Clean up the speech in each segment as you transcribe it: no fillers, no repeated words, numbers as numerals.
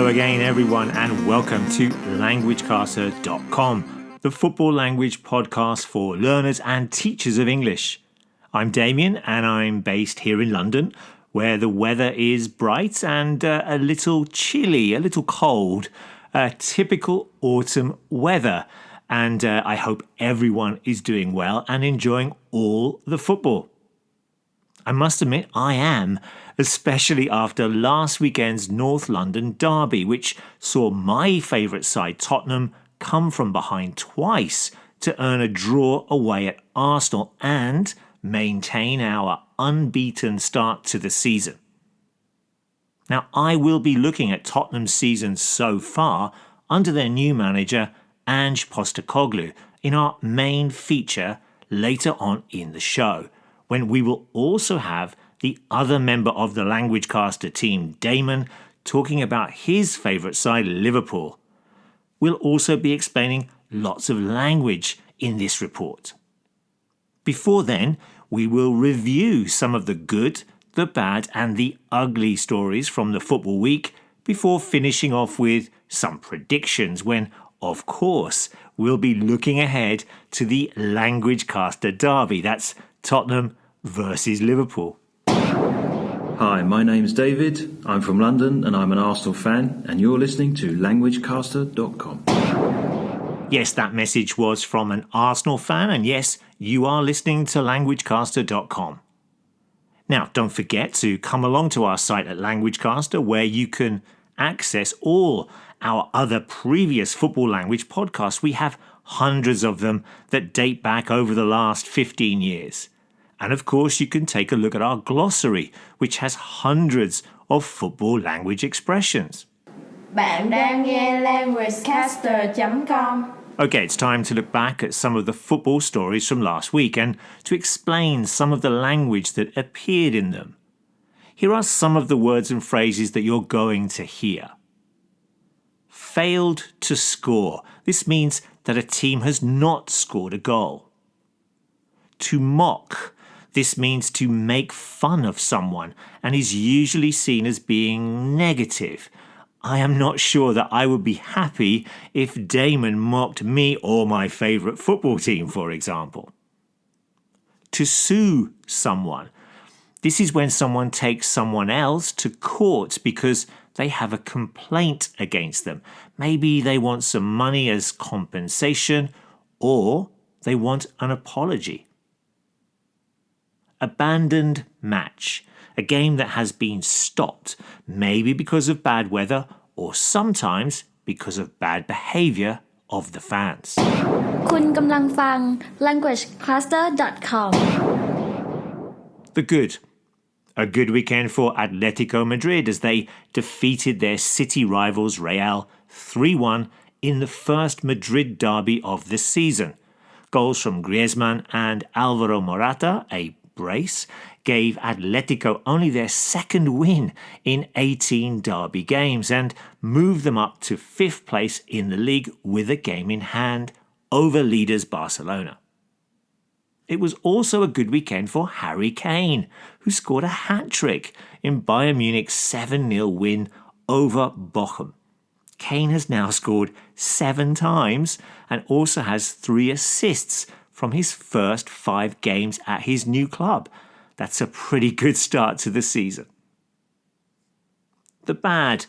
again, everyone, and welcome to languagecaster.com, the football language podcast for learners and teachers of English. I'm Damien, and I'm based here in London, where the weather is bright and a little chilly, a little cold, typical autumn weather. And I hope everyone is doing well and enjoying all the football. I must admit I am, especially after last weekend's North London derby, which saw my favourite side, Tottenham, come from behind twice to earn a draw away at Arsenal and maintain our unbeaten start to the season. Now, I will be looking at Tottenham's season so far under their new manager, Ange Postecoglou, in our main feature later on in the show, when we will also have the other member of the LanguageCaster team, Damon, talking about his favourite side, Liverpool. We'll also be explaining lots of language in this report. Before then, we will review some of the good, the bad and the ugly stories from the football week before finishing off with some predictions when, of course, we'll be looking ahead to the LanguageCaster derby. That's Tottenham versus Liverpool. Hi, my name's David. I'm from London and I'm an Arsenal fan, and you're listening to languagecaster.com. Yes, that message was from an Arsenal fan, and yes, you are listening to languagecaster.com. Now, don't forget to come along to our site at LanguageCaster, where you can access all our other previous football language podcasts. We have hundreds of them that date back over the last 15 years. And of course, you can take a look at our glossary, which has hundreds of football language expressions. Bạn đang nghe languagecaster.com. Okay, it's time to look back at some of the football stories from last week and to explain some of the language that appeared in them. Here are some of the words and phrases that you're going to hear. Failed to score. This means that a team has not scored a goal. To mock. This means to make fun of someone and is usually seen as being negative. I am not sure that I would be happy if Damon mocked me or my favourite football team, for example. To sue someone. This is when someone takes someone else to court because they have a complaint against them. Maybe they want some money as compensation, or they want an apology. Abandoned match. A game that has been stopped, maybe because of bad weather or sometimes because of bad behaviour of the fans. คุณกำลังฟัง languagecaster.com. The good. A good weekend for Atletico Madrid as they defeated their city rivals Real 3-1 in the first Madrid derby of the season. Goals from Griezmann and Alvaro Morata, a brace, gave Atletico only their second win in 18 derby games and moved them up to 5th place in the league with a game in hand over leaders Barcelona. It was also a good weekend for Harry Kane, who scored a hat-trick in Bayern Munich's 7-0 win over Bochum. Kane has now scored 7 times and also has 3 assists from his first 5 games at his new club. That's a pretty good start to the season. The bad.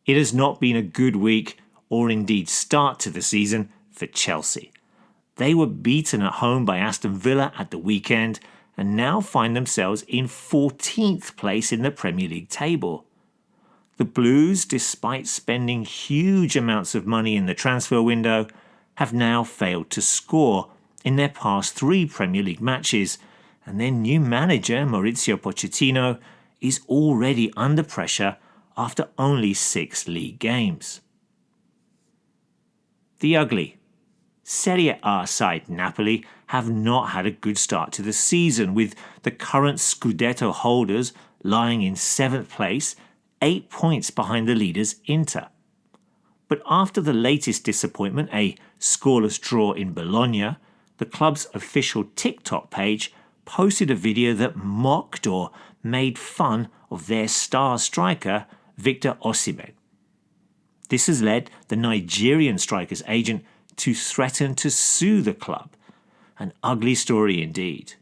It has not been a good week or indeed start to the season for Chelsea. They were beaten at home by Aston Villa at the weekend and now find themselves in 14th place in the Premier League table. The Blues, despite spending huge amounts of money in the transfer window, have now failed to score in their past 3 Premier League matches, and their new manager, Mauricio Pochettino, is already under pressure after only 6 league games. The ugly. Serie A side Napoli have not had a good start to the season, with the current Scudetto holders lying in 7th place, 8 points behind the leaders Inter. But after the latest disappointment, a scoreless draw in Bologna, the club's official TikTok page posted a video that mocked or made fun of their star striker, Victor Osimhen. This has led the Nigerian striker's agent to threaten to sue the club. An ugly story indeed.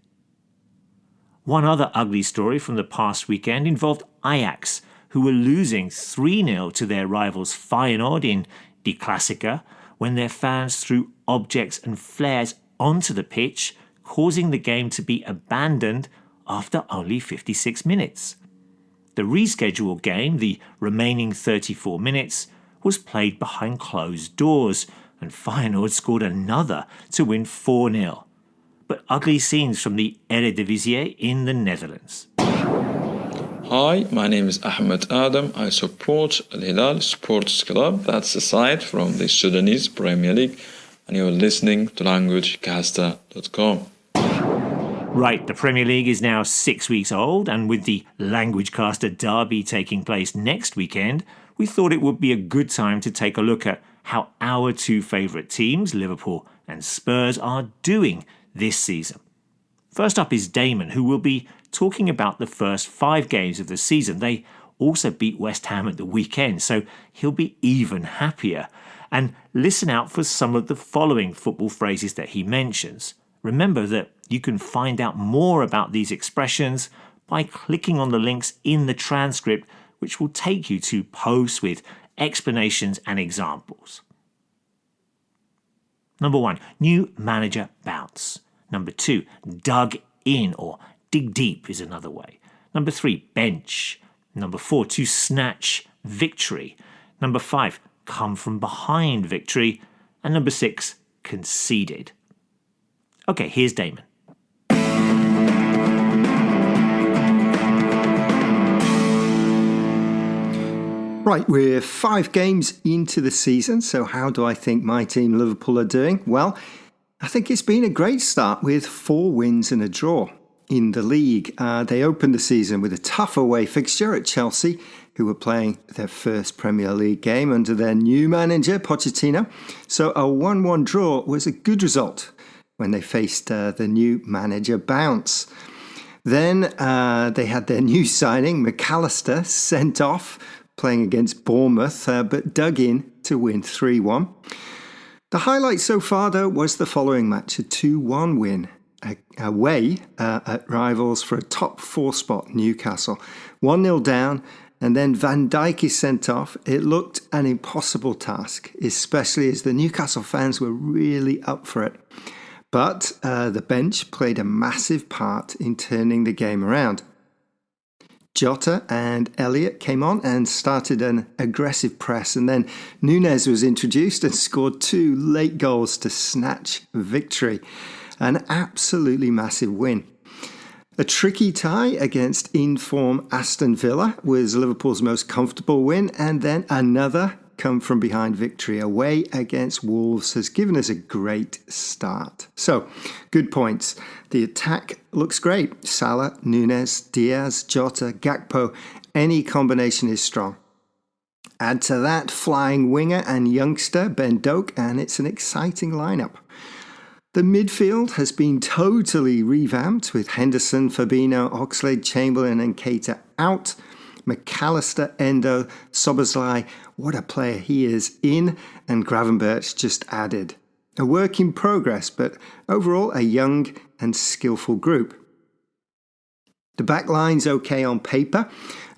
One other ugly story from the past weekend involved Ajax, who were losing 3-0 to their rivals Feyenoord in Die Klassiker when their fans threw objects and flares onto the pitch, causing the game to be abandoned after only 56 minutes. The rescheduled game, the remaining 34 minutes, was played behind closed doors, and Feyenoord scored another to win 4-0. But ugly scenes from the Eredivisie in the Netherlands. Hi, my name is Ahmed Adam. I support Al Hilal Sports Club. That's a side from the Sudanese Premier League. And you're listening to languagecaster.com. Right, the Premier League is now 6 weeks old, and with the LanguageCaster Derby taking place next weekend, we thought it would be a good time to take a look at how our two favourite teams, Liverpool and Spurs, are doing this season. First up is Damon, who will be talking about the first 5 games of the season. They also beat West Ham at the weekend, so he'll be even happier. And listen out for some of the following football phrases that he mentions. Remember that you can find out more about these expressions by clicking on the links in the transcript, which will take you to posts with explanations and examples. Number 1, new manager bounce. Number 2, dug in, or dig deep is another way. Number 3, bench. Number 4, to snatch victory. Number 5, come from behind victory. And number 6, conceded. Okay, here's Damon. Right, we're 5 games into the season, so how do I think my team Liverpool are doing? Well, I think it's been a great start with 4 wins and a draw. In the league, they opened the season with a tough away fixture at Chelsea, who were playing their first Premier League game under their new manager, Pochettino. So a 1-1 draw was a good result when they faced the new manager bounce. Then they had their new signing, McAllister, sent off, playing against Bournemouth, but dug in to win 3-1. The highlight so far, though, was the following match, a 2-1 win away at rivals for a top 4 spot, Newcastle. 1-0 down, and then Van Dijk is sent off. It looked an impossible task, especially as the Newcastle fans were really up for it. But the bench played a massive part in turning the game around. Jota and Elliott came on and started an aggressive press, and then Núñez was introduced and scored 2 late goals to snatch victory. An absolutely massive win. A tricky tie against in-form Aston Villa was Liverpool's most comfortable win, and then another come-from-behind victory away against Wolves has given us a great start. So, good points. The attack looks great. Salah, Núñez, Diaz, Jota, Gakpo, any combination is strong. Add to that flying winger and youngster Ben Doak, and it's an exciting lineup. The midfield has been totally revamped with Henderson, Fabinho, Oxlade-Chamberlain and Keita out. McAllister, Endo, Szoboszlai, what a player he is, in, and Gravenberch just added. A work in progress, but overall a young and skillful group. The back line's okay on paper,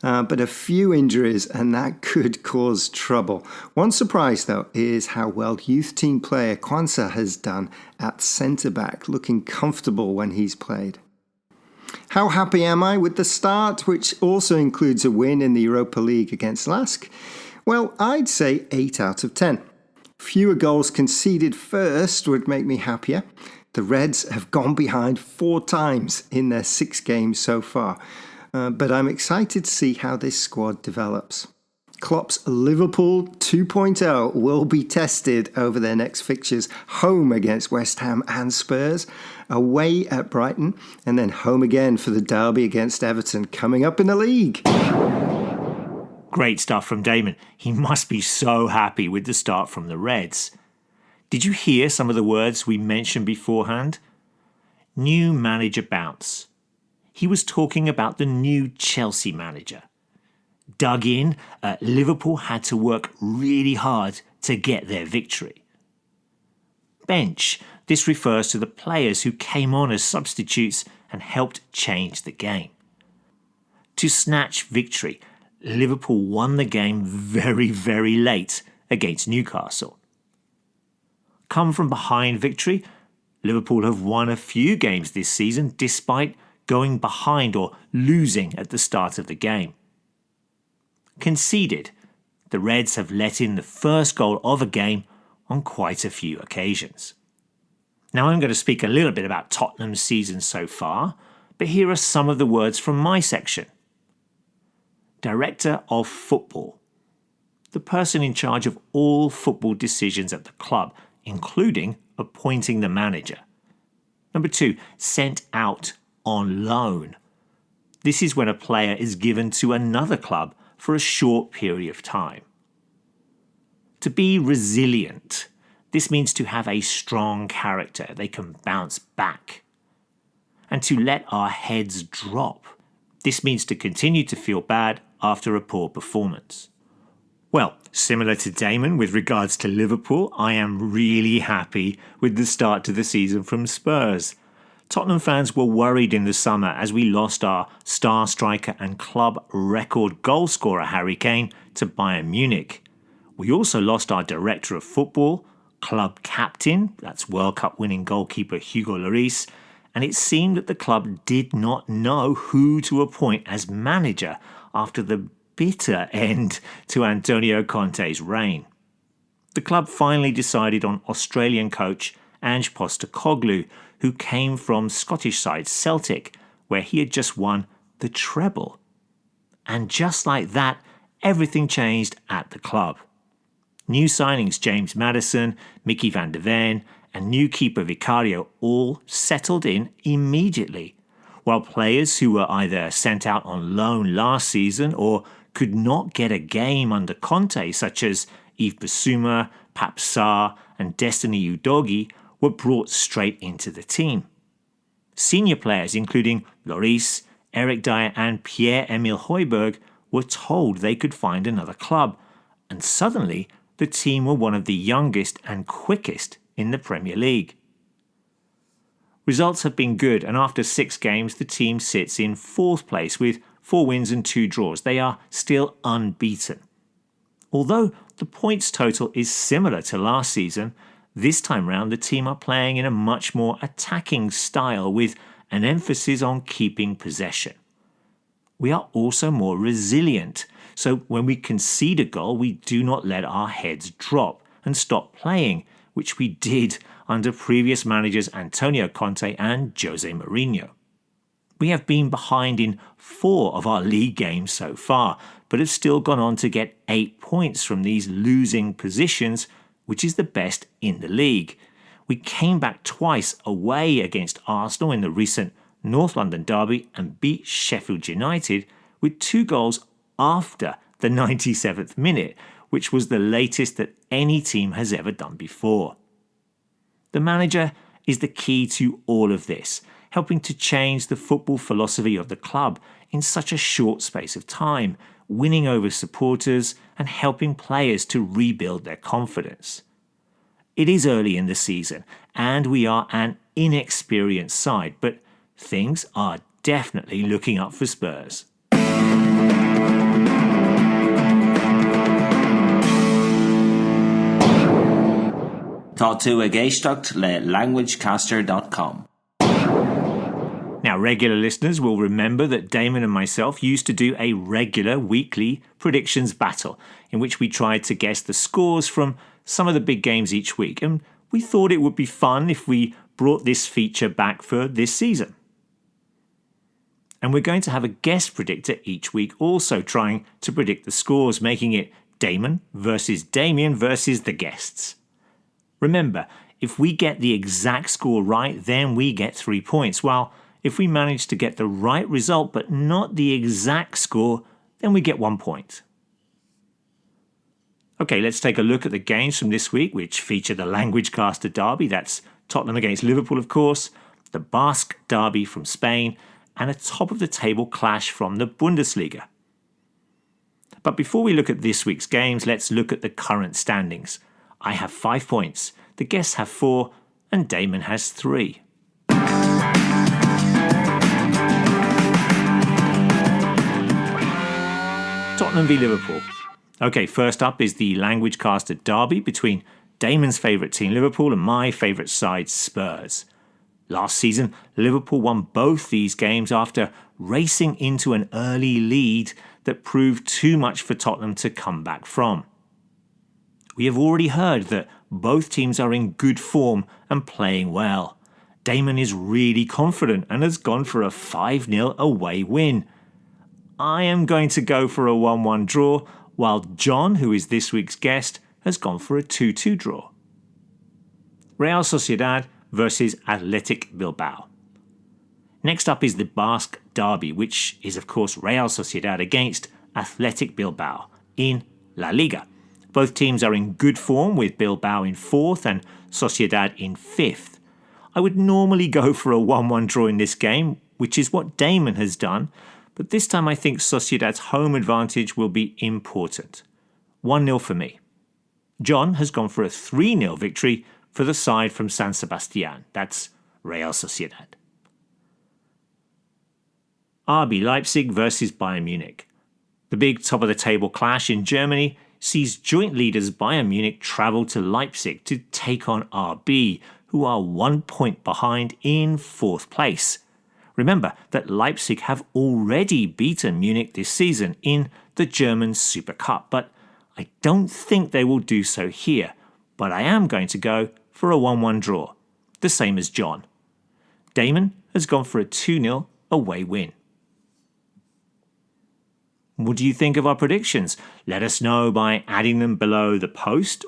but a few injuries and that could cause trouble. One surprise though is how well youth team player Kwanzaa has done at centre-back, looking comfortable when he's played. How happy am I with the start, which also includes a win in the Europa League against Lask? Well, I'd say 8 out of 10. Fewer goals conceded first would make me happier. The Reds have gone behind 4 times in their 6 games so far, but I'm excited to see how this squad develops. Klopp's Liverpool 2.0 will be tested over their next fixtures, home against West Ham and Spurs, away at Brighton, and then home again for the derby against Everton coming up in the league. Great stuff from Damon. He must be so happy with the start from the Reds. Did you hear some of the words we mentioned beforehand? New manager bounce. He was talking about the new Chelsea manager. dug in. Liverpool had to work really hard to get their victory. Bench. This refers to the players who came on as substitutes and helped change the game. To snatch victory, Liverpool won the game very, very late against Newcastle. Come from behind victory, Liverpool have won a few games this season despite going behind or losing at the start of the game. Conceded, the Reds have let in the first goal of a game on quite a few occasions. Now I'm going to speak a little bit about Tottenham's season so far, but here are some of the words from my section. Director of Football. The person in charge of all football decisions at the club, including appointing the manager. Number 2, sent out on loan. This is when a player is given to another club for a short period of time. To be resilient. This means to have a strong character. They can bounce back. And to let our heads drop. This means to continue to feel bad after a poor performance. Well, similar to Damon with regards to Liverpool, I am really happy with the start to the season from Spurs. Tottenham fans were worried in the summer as we lost our star striker and club record goal scorer Harry Kane to Bayern Munich. We also lost our director of football, club captain, that's World Cup winning goalkeeper Hugo Lloris, and it seemed that the club did not know who to appoint as manager after the bitter end to Antonio Conte's reign. The club finally decided on Australian coach Ange Postecoglou, who came from Scottish side Celtic, where he had just won the treble. And just like that, everything changed at the club. New signings James Maddison, Mickey van der Ven, and new keeper Vicario all settled in immediately, while players who were either sent out on loan last season or could not get a game under Conte, such as Yves Bissouma, Pap Sarr, and Destiny Udogie, were brought straight into the team. Senior players, including Lloris, Eric Dyer, and Pierre-Emile Højbjerg, were told they could find another club, and suddenly the team were one of the youngest and quickest in the Premier League. Results have been good, and after 6 games, the team sits in 4th place with 4 wins and 2 draws. They are still unbeaten. Although the points total is similar to last season, this time round the team are playing in a much more attacking style with an emphasis on keeping possession. We are also more resilient, so when we concede a goal, we do not let our heads drop and stop playing, which we did under previous managers Antonio Conte and Jose Mourinho. We have been behind in 4 of our league games so far, but have still gone on to get 8 points from these losing positions, which is the best in the league. We came back twice away against Arsenal in the recent North London derby and beat Sheffield United with 2 goals after the 97th minute, which was the latest that any team has ever done before. The manager is the key to all of this, helping to change the football philosophy of the club in such a short space of time, winning over supporters and helping players to rebuild their confidence. It is early in the season and we are an inexperienced side, but things are definitely looking up for Spurs. Tá tú a géisteacht le languagecaster.com. Now, regular listeners will remember that Damon and myself used to do a regular weekly predictions battle in which we tried to guess the scores from some of the big games each week, and we thought it would be fun if we brought this feature back for this season. And we're going to have a guest predictor each week also trying to predict the scores, making it Damon versus Damian versus the guests. Remember, if we get the exact score right, then we get 3 points, while if we manage to get the right result but not the exact score, then we get 1 point. Okay, let's take a look at the games from this week, which feature the Language Caster derby. That's Tottenham against Liverpool, of course, the Basque derby from Spain, and a top-of-the-table clash from the Bundesliga. But before we look at this week's games, let's look at the current standings. I have 5 points, the guests have 4, and Damon has 3. Tottenham v Liverpool. Okay, first up is the Language Caster derby between Damon's favourite team Liverpool and my favourite side Spurs. Last season, Liverpool won both these games after racing into an early lead that proved too much for Tottenham to come back from. We have already heard that both teams are in good form and playing well. Damon is really confident and has gone for a 5-0 away win. I am going to go for a 1-1 draw, while John, who is this week's guest, has gone for a 2-2 draw. Real Sociedad versus Athletic Bilbao. Next up is the Basque derby, which is of course Real Sociedad against Athletic Bilbao in La Liga. Both teams are in good form, with Bilbao in 4th and Sociedad in 5th. I would normally go for a 1-1 draw in this game, which is what Damon has done, but this time I think Sociedad's home advantage will be important. 1-0 for me. John has gone for a 3-0 victory for the side from San Sebastián. That's Real Sociedad. RB Leipzig versus Bayern Munich. The big top-of-the-table clash in Germany sees joint leaders Bayern Munich travel to Leipzig to take on RB, who are 1 point behind in 4th place. Remember that Leipzig have already beaten Munich this season in the German Super Cup, but I don't think they will do so here. But I am going to go for a 1-1 draw, the same as John. Damon has gone for a 2-0 away win. What do you think of our predictions? Let us know by adding them below the post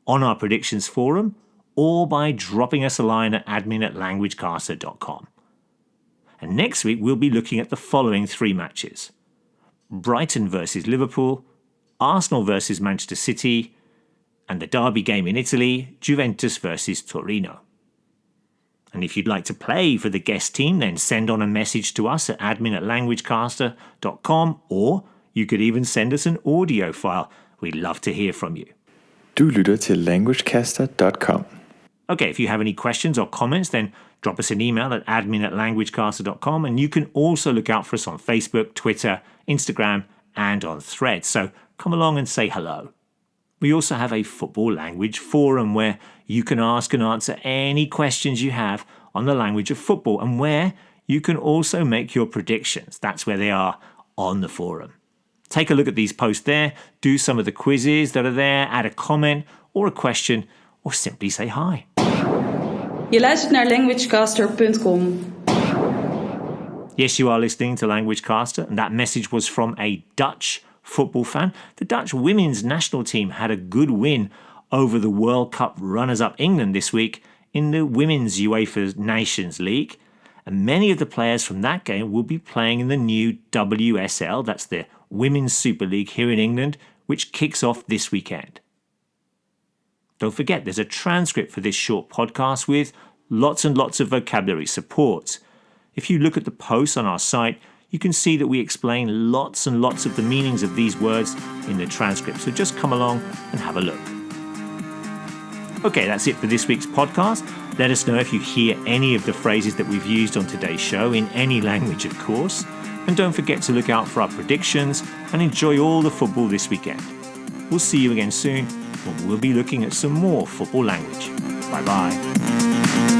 on our predictions forum or by dropping us a line at admin@languagecaster.com. And next week we'll be looking at the following 3 matches: Brighton versus Liverpool, Arsenal versus Manchester City, and the derby game in Italy, Juventus versus Torino. And if you'd like to play for the guest team, then send on a message to us at admin@languagecaster.com, or you could even send us an audio file. We'd love to hear from you. Du lytter til languagecaster.com. Okay, if you have any questions or comments, then drop us an email at admin@languagecaster.com, and you can also look out for us on Facebook, Twitter, Instagram, and on Threads. So come along and say hello. We also have a football language forum where you can ask and answer any questions you have on the language of football, and where you can also make your predictions. That's where they are on the forum. Take a look at these posts there, do some of the quizzes that are there, add a comment or a question, or simply say hi. Je luistert naar languagecaster.com. Yes, you are listening to Languagecaster, and that message was from a Dutch football fan. The Dutch women's national team had a good win over the World Cup runners-up England this week in the Women's UEFA Nations League, and many of the players from that game will be playing in the new WSL, that's the Women's Super League here in England, which kicks off this weekend. Don't forget, there's a transcript for this short podcast with lots and lots of vocabulary support. If you look at the posts on our site, you can see that we explain lots and lots of the meanings of these words in the transcript, so just come along and have a look. Okay, that's it for this week's podcast. Let us know if you hear any of the phrases that we've used on today's show, in any language, of course. And don't forget to look out for our predictions and enjoy all the football this weekend. We'll see you again soon when we'll be looking at some more football language. Bye-bye.